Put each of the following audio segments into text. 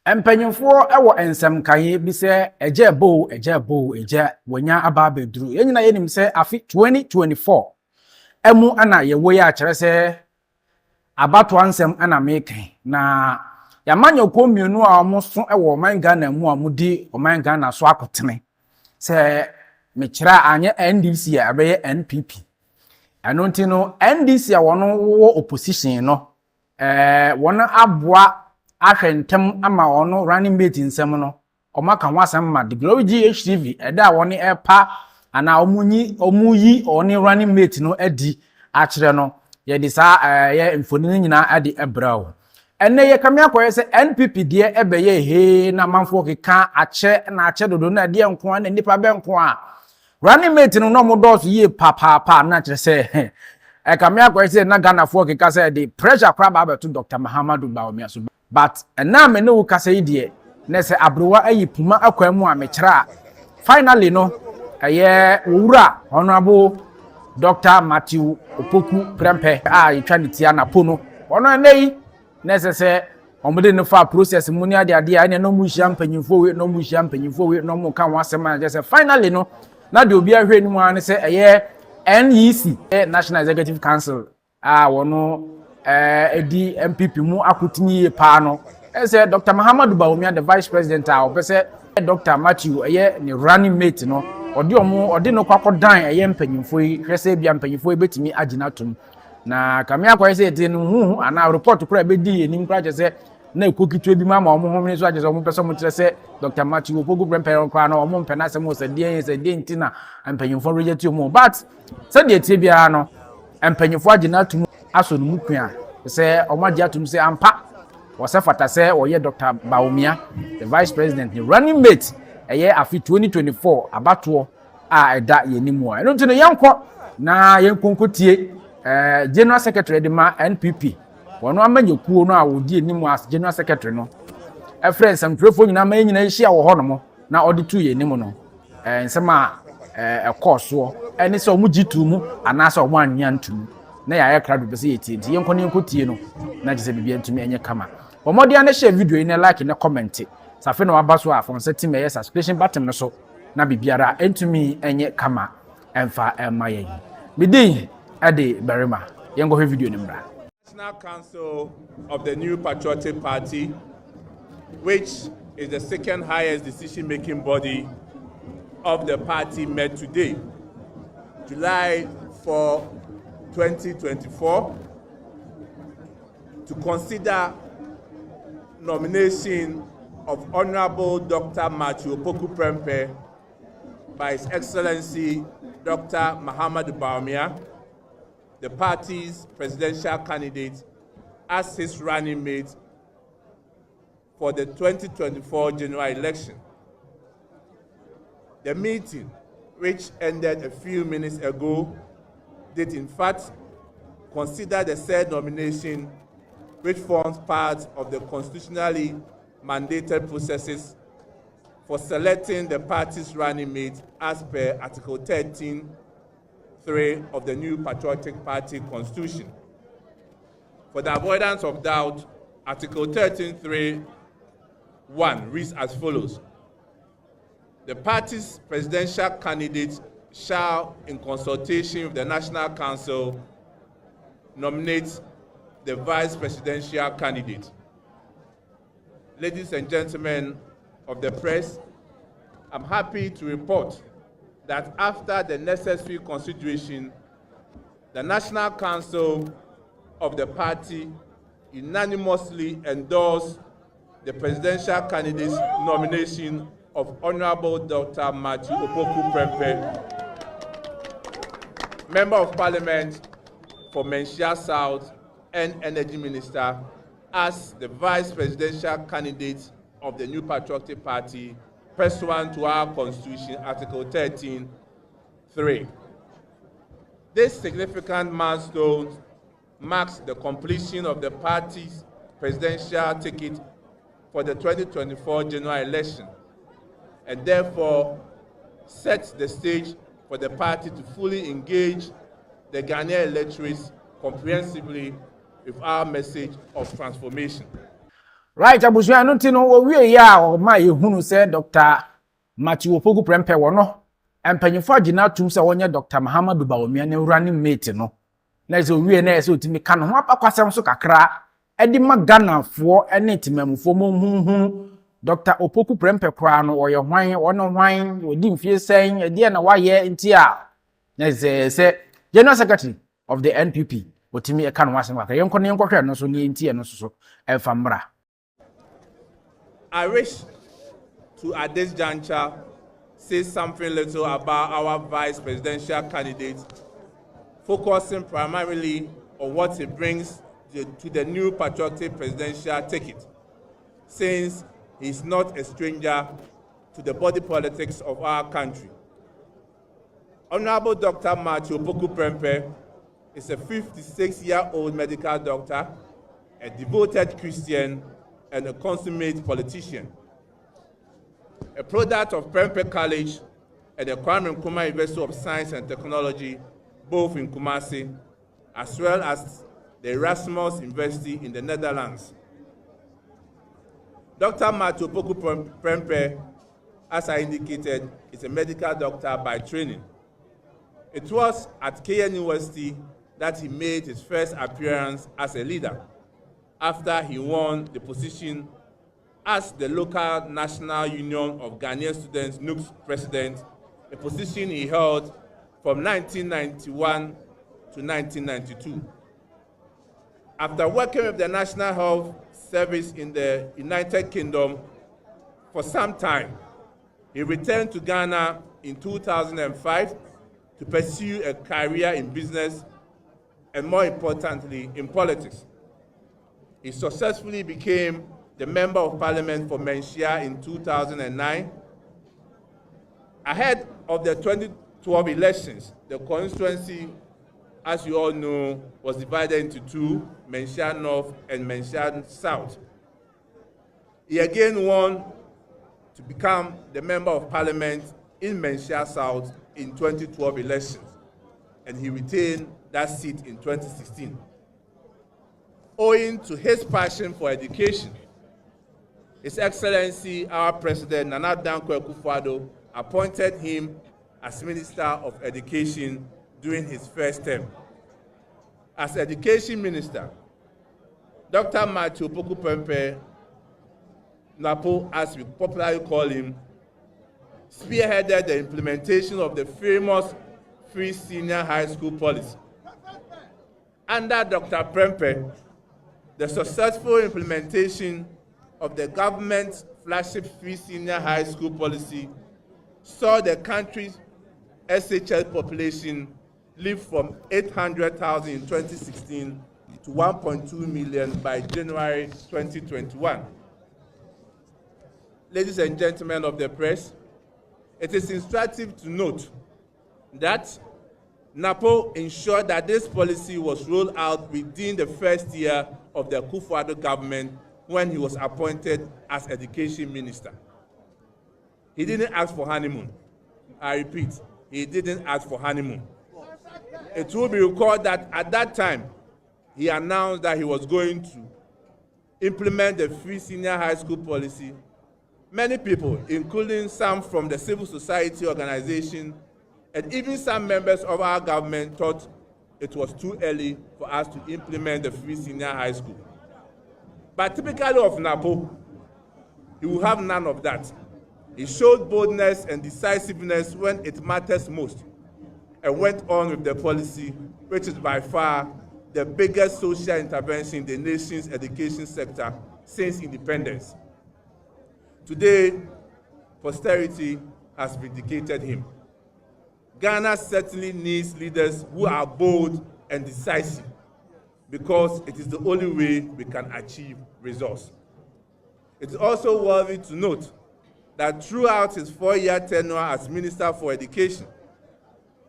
Empanyimfo ewo ensem kaye bi se eje bo wonya aba bedru yenyina yenim se afi 2024 emu ana yewo ya kire se abato ansem ana mekan na yamanya komienu a omoso ewo man Ghana mu amudi oman Ghana so akotene se mekira anye NDC a abeye NPP eno ntino NDC a wono wo opposition no wono aboa ahwentem ama ono running mate nsem no omaka wasem ma the Glory GHTV eda woni epa ana omuyi oni running mate no adi akire no ye di sa ye mfoni nyina adi ebrawo enne ye kamia koye se NPP die ebeye he na manfo keka ache dodo na die nko na nipa be nko a running mate no no modos ye pa na kire se kamia koye se na Ghana fo keka se the pressure crab about to Dr. Mahamudu Bawumia so but na me no kasa yidie na se abrowa ayi puma akwamu a mekira finally no aye owura honorable Dr. Matthewopoku Prempeh a yitwa netia na pono ono nei na se omode no fa process mu ni ade a no mu hia mpanyimfo we no mu ka wasema je se finally no na de obi ahwe ni mu an se aye NEC National Executive Council wono edi NPP mu akutini pa no ese Dr. Mahamudu Bawumia the vice president a opese Dr. Matthew ni running mate no odi no kwakodan mpanyimfo yi hwese bia mpanyimfo betimi agina tum na kamia kwa ese eti no hu ana report kura bedi enim kura jese na ekokitwe bi mama omo homne so agese omo pese mo kire se Dr. Matthewopoku Prempeh kwa na omo mpena se mo se die ntina mpanyimfo reject omo but se de tie bia no mpanyimfo agina tum aso no mukua se omagia tum se ampa wose fata se oye Dr. Bawumia the vice president ni running mate afi 2024 abato a eda yenimu eno ntino yanko na yenkonkotie general secretary de ma NPP wono amanye kuo no a wodi enimu as general secretary no friends am trefo nyina ma nyina hia wo ho no na odi tu yenimu no nsema ekoso eni se omu gitu mu anase omu anya ntum na ya crowd be se yetie yenkotie no na gise bibia ntumi enye kama omodi ane share video ine like ne comment safe na wabaso a from setting me subscription button no so na bibiara entumi enye kama emfa emaye bidin ade berima yengo he video ni mra. National Council of the New Patriotic Party, which is the second highest decision-making body of the party, met today, July 4, 2024, to consider nomination of Honorable Dr. Matthewopoku Prempeh by His Excellency Dr. Mahamudu Bawumia, the party's presidential candidate, as his running mate for the 2024 general election. The meeting, which ended a few minutes ago, did in fact consider the said nomination, which forms part of the constitutionally mandated processes for selecting the party's running mate as per Article 13(3) of the New Patriotic Party Constitution. For the avoidance of doubt, Article 13(3)(1) reads as follows: the party's presidential candidate shall, in consultation with the National Council, nominate the vice presidential candidate. Ladies and gentlemen of the press, I'm happy to report that after the necessary consideration, the National Council of the party unanimously endorsed the presidential candidate's nomination of Honorable Dr. Matthewopoku Prempeh, Member of Parliament for Menchia South and Energy Minister, as the vice presidential candidate of the New Patriotic Party pursuant to our Constitution, Article 13(3). This significant milestone marks the completion of the party's presidential ticket for the 2024 general election and therefore sets the stage for the party to fully engage the Ghanaian electorates comprehensively with our message of transformation. Right, abusua no ntino wo wie ya o ma yehunu se Dr. Matthewopoku Prempeh wono empanyifo agina tum se wonye Dr. Mahamudu Bawumia ne running mate no na se wie na se otimi ka no ho apakwasem so kakra edi magana fo ene timamfo monhunhu Dr. Opoku Prempeh kwa no woye hwan wono hwan odi mfie sen edi na waye nti a na se General Secretary of the NPP otimi e ka no wasem kakra yenko ne yenkohwe no so ne nti no so efamra. I wish to, at this juncture, say something little about our vice presidential candidate, focusing primarily on what he brings to the new patriotic presidential ticket, since he's not a stranger to the body politics of our country. Honorable Dr. Matthewopoku Prempeh is a 56-year-old medical doctor, a devoted Christian, and a consummate politician. A product of Prempeh College and the Kwame Nkrumah University of Science and Technology, both in Kumasi, as well as the Erasmus University in the Netherlands. Dr. Matthewopoku Prempeh, as I indicated, is a medical doctor by training. It was at KN University that he made his first appearance as a leader, after he won the position as the local National Union of Ghanaian Students NUG's president, a position he held from 1991 to 1992. After working with the National Health Service in the United Kingdom for some time, he returned to Ghana in 2005 to pursue a career in business and, more importantly, in politics. He successfully became the Member of Parliament for Menchia in 2009. Ahead of the 2012 elections, the constituency, as you all know, was divided into two, Menchia North and Menchia South. He again won to become the Member of Parliament in Menchia South in 2012 elections, and he retained that seat in 2016. Owing to his passion for education, His Excellency, our President, Nana Dankwa Akufo-Addo, appointed him as Minister of Education during his first term. As Education Minister, Dr. Matthewopoku Prempeh, Napo, as we popularly call him, spearheaded the implementation of the famous free senior high school policy. Under Dr. Prempeh, the successful implementation of the government's flagship free senior high school policy saw the country's SHL population lift from 800,000 in 2016 to 1.2 million by January 2021. Ladies and gentlemen of the press, it is instructive to note that NAPO ensured that this policy was rolled out within the first year of the Akufo-Addo government when he was appointed as Education Minister. He didn't ask for honeymoon. I repeat, he didn't ask for honeymoon. It will be recalled that at that time, he announced that he was going to implement the free senior high school policy. Many people, including some from the civil society organization and even some members of our government, thought it was too early for us to implement the free senior high school. But typically of NAPO, he will have none of that. He showed boldness and decisiveness when it matters most and went on with the policy, which is by far the biggest social intervention in the nation's education sector since independence. Today, posterity has vindicated him. Ghana certainly needs leaders who are bold and decisive, because it is the only way we can achieve results. It is also worthy to note that throughout his 4-year tenure as Minister for Education,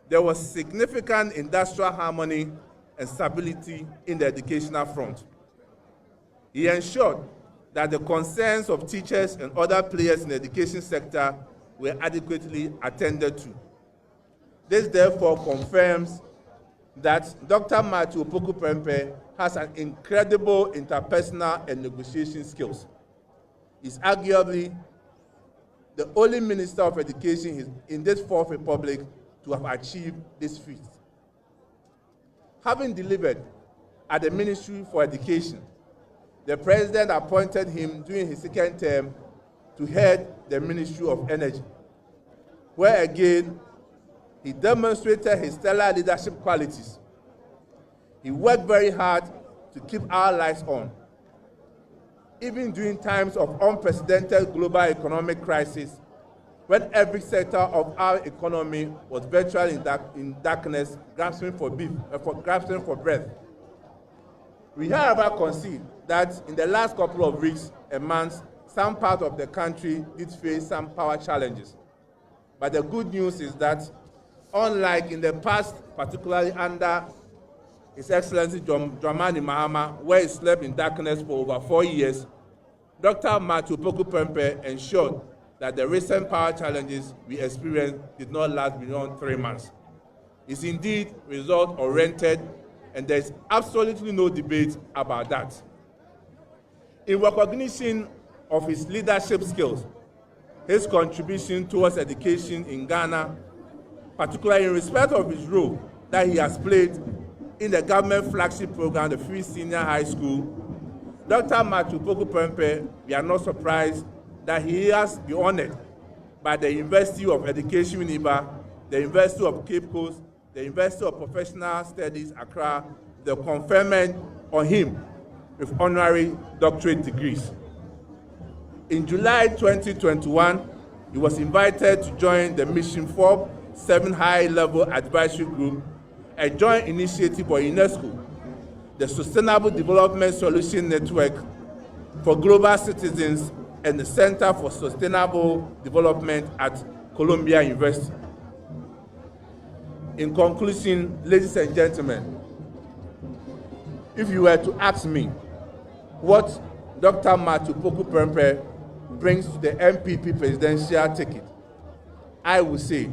there was significant industrial harmony and stability in the educational front. He ensured that the concerns of teachers and other players in the education sector were adequately attended to. This therefore confirms that Dr. Matthewopoku Prempeh has an incredible interpersonal and negotiation skills. is arguably the only Minister of Education in this Fourth Republic to have achieved this feat. Having delivered at the Ministry for Education, the President appointed him during his second term to head the Ministry of Energy, where again he demonstrated his stellar leadership qualities. He worked very hard to keep our lights on, even during times of unprecedented global economic crisis, when every sector of our economy was virtually in darkness, grasping for breath. We, however, concede that in the last couple of weeks and months, some parts of the country did face some power challenges. But the good news is that, unlike in the past, particularly under His Excellency Dramani Mahama, where he slept in darkness for over 4 years, Dr. Matthewopoku Prempeh ensured that the recent power challenges we experienced did not last beyond 3 months. It's indeed result-oriented, and there is absolutely no debate about that. In recognition of his leadership skills, his contribution towards education in Ghana, particularly in respect of his role that he has played in the government flagship program, the Free Senior High School, Dr. Matthewopoku Prempeh, we are not surprised that he has been honored by the University of Education in Iba, the University of Cape Coast, the University of Professional Studies Accra, the conferment on him with honorary doctorate degrees. In July 2021, he was invited to join the Mission 4-7 High-Level Advisory Group, a joint initiative by UNESCO, the Sustainable Development Solution Network for Global Citizens, and the Center for Sustainable Development at Columbia University. In conclusion, ladies and gentlemen, if you were to ask me what Dr. Matthewopoku Prempeh brings to the NPP presidential ticket, I would say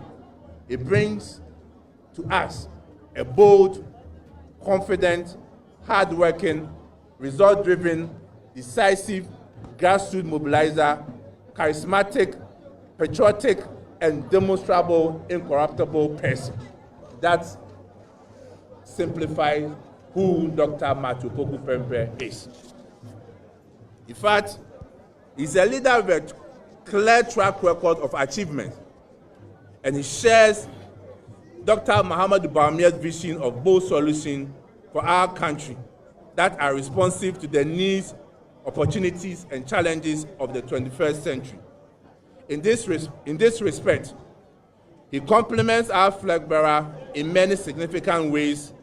it brings to us a bold, confident, hard-working, result-driven, decisive, grassroots mobilizer, charismatic, patriotic, and demonstrable, incorruptible person. That simplifies who Dr. Matthewopoku Prempeh is. In fact, he's a leader with a clear track record of achievement, and he shares Dr. Mahamudu Bawumia's vision of bold solutions for our country that are responsive to the needs, opportunities, and challenges of the 21st century. In this respect, he complements our flag bearer in many significant ways,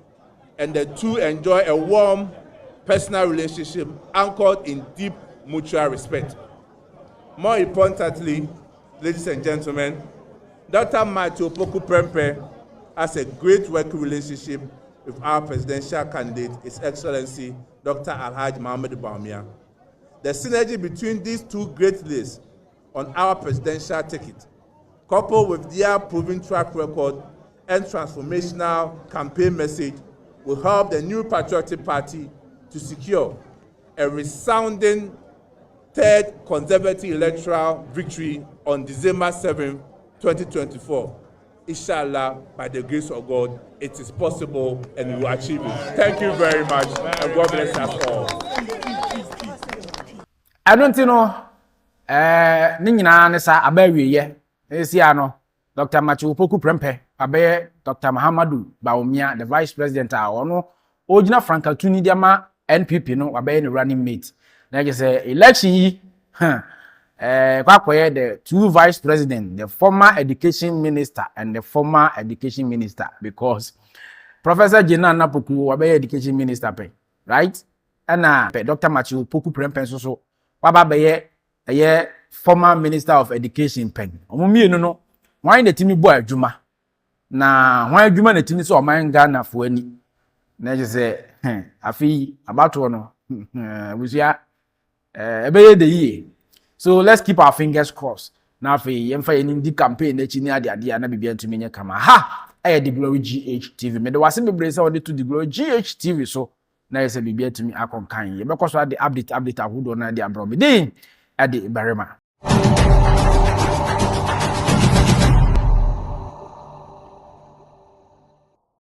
and the two enjoy a warm personal relationship anchored in deep mutual respect. More importantly, ladies and gentlemen, Dr. Matthewopoku Prempeh has a great working relationship with our presidential candidate, His Excellency Dr. Alhaji Mahamudu Bawumia. The synergy between these two great leaders on our presidential ticket, coupled with their proven track record and transformational campaign message, will help the new Patriotic Party to secure a resounding third conservative electoral victory on December 7, 2024. Inshallah, by the grace of God, it is possible and we will achieve it. Thank you very much, and God bless us all. I don't know. Nina nesa abawi ye. Esiano. Dr. Matthewopoku Prempeh, abe Dr. Mahamudu Bawumia, the Vice President ono Ojina Franka Tuni diama NPP no abe ni running mate. Na je say election yi the two vice presidents, the former education minister and the former education minister, because Professor Jena Napoku wabe education minister pe, right? And Dr. Matthewopoku Prempeh so waba be former minister of education pen. Omumi no why the timi boy adwuma na why adwuma na timi so o man Ghana fo ani na je say afi about no busia ebe de yi. So let's keep our fingers crossed. Now for yemfa yeni campaign na chi ni ade na bibia ntumi nya kama ha the Glory GHTV me de wase bebre say we to the Glory GHTV so na yesa bibia ntumi akonkan ye bekoso ade update ahodo na ade abro me din ade barima